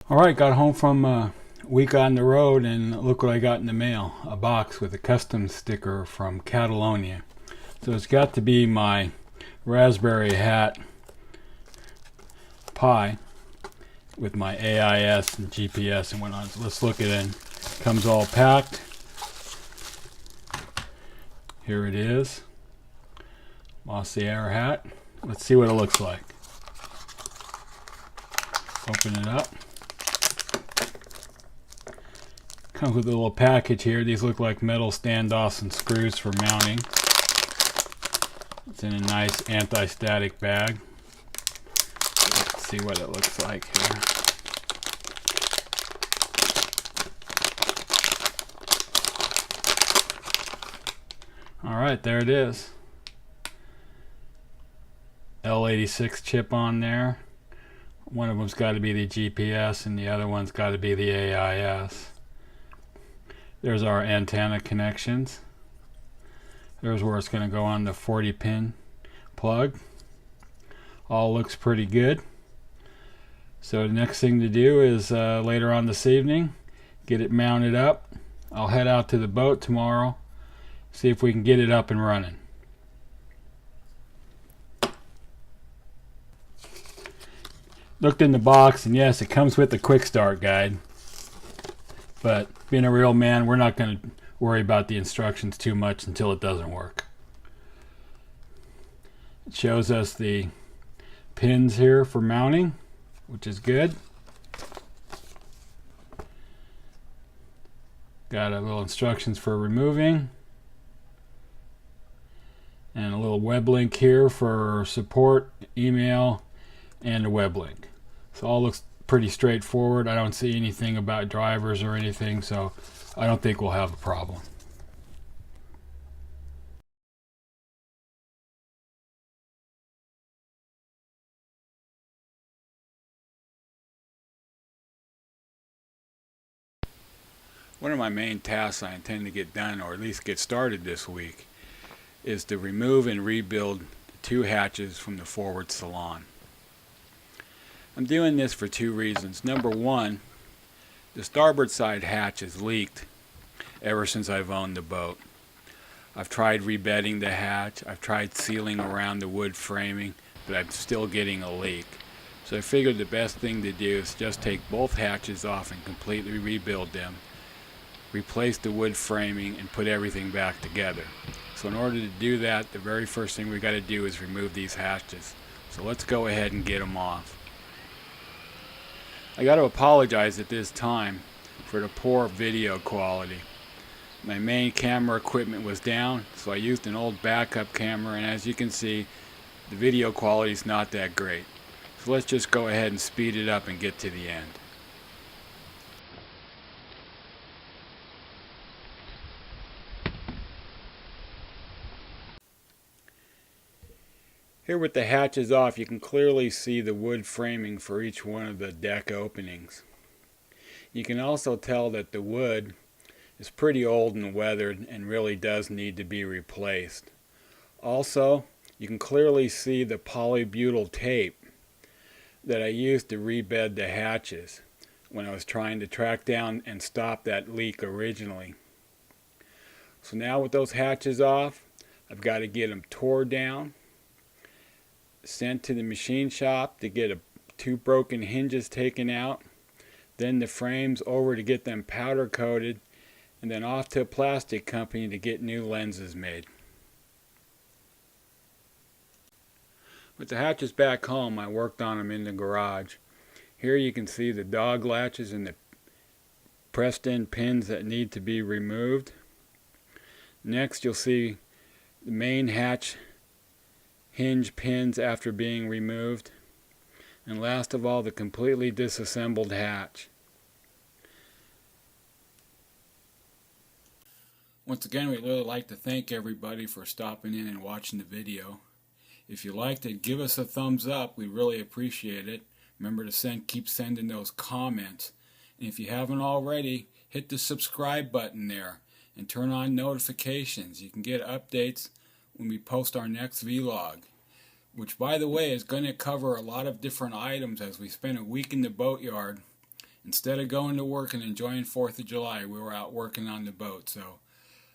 Alright, got home from a week on the road and look what I got in the mail. A box with a custom sticker from Catalonia. So it's got to be my raspberry hat Pi with my AIS and GPS and whatnot. So let's look at it. It comes all packed. Here it is. Mossier hat. Let's see what it looks like. Open it up. Comes with a little package here. These look like metal standoffs and screws for mounting. It's in a nice anti-static bag. Let's see what it looks like here. Alright, there it is. L86 chip on there. One of them's got to be the GPS and the other one's got to be the AIS. There's our antenna connections. There's where it's going to go on the 40 pin plug. All looks pretty good. So the next thing to do is later on this evening, get it mounted up. I'll head out to the boat tomorrow, see if we can get it up and running. Looked in the box, and yes, it comes with a quick start guide. But being a real man, we're not going to worry about the instructions too much until it doesn't work. It shows us the pins here for mounting, which is good. Got a little instructions for removing. And a little web link here for support, email, and a web link. So all looks pretty straightforward. I don't see anything about drivers or anything, so I don't think we'll have a problem. One of my main tasks I intend to get done, or at least get started this week, is to remove and rebuild the two hatches from the forward salon. I'm doing this for two reasons. Number one, the starboard side hatch has leaked ever since I've owned the boat. I've tried rebedding the hatch, I've tried sealing around the wood framing, but I'm still getting a leak. So I figured the best thing to do is just take both hatches off and completely rebuild them, replace the wood framing, and put everything back together. So in order to do that, the very first thing we got to do is remove these hatches. So let's go ahead and get them off. I got to apologize at this time for the poor video quality. My main camera equipment was down, so I used an old backup camera, and as you can see, the video quality is not that great. So let's just go ahead and speed it up and get to the end. Here with the hatches off, you can clearly see the wood framing for each one of the deck openings. You can also tell that the wood is pretty old and weathered and really does need to be replaced. Also, you can clearly see the polybutyl tape that I used to rebed the hatches when I was trying to track down and stop that leak originally. So now with those hatches off, I've got to get them tore down, sent to the machine shop to get two broken hinges taken out, then the frames over to get them powder coated, and then off to a plastic company to get new lenses made. With the hatches back home, I worked on them in the garage. Here you can see the dog latches and the pressed in pins that need to be removed. Next you'll see the main hatch hinge pins after being removed. And last of all, the completely disassembled hatch. Once again, we'd really like to thank everybody for stopping in and watching the video. If you liked it, give us a thumbs up. We'd really appreciate it. Remember to keep sending those comments. And if you haven't already, hit the subscribe button there and turn on notifications. You can get updates when we post our next vlog, which, by the way, is going to cover a lot of different items as we spent a week in the boatyard. Instead of going to work and enjoying 4th of July, we were out working on the boat. So,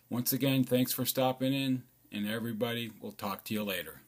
once again, thanks for stopping in, and everybody, we'll talk to you later.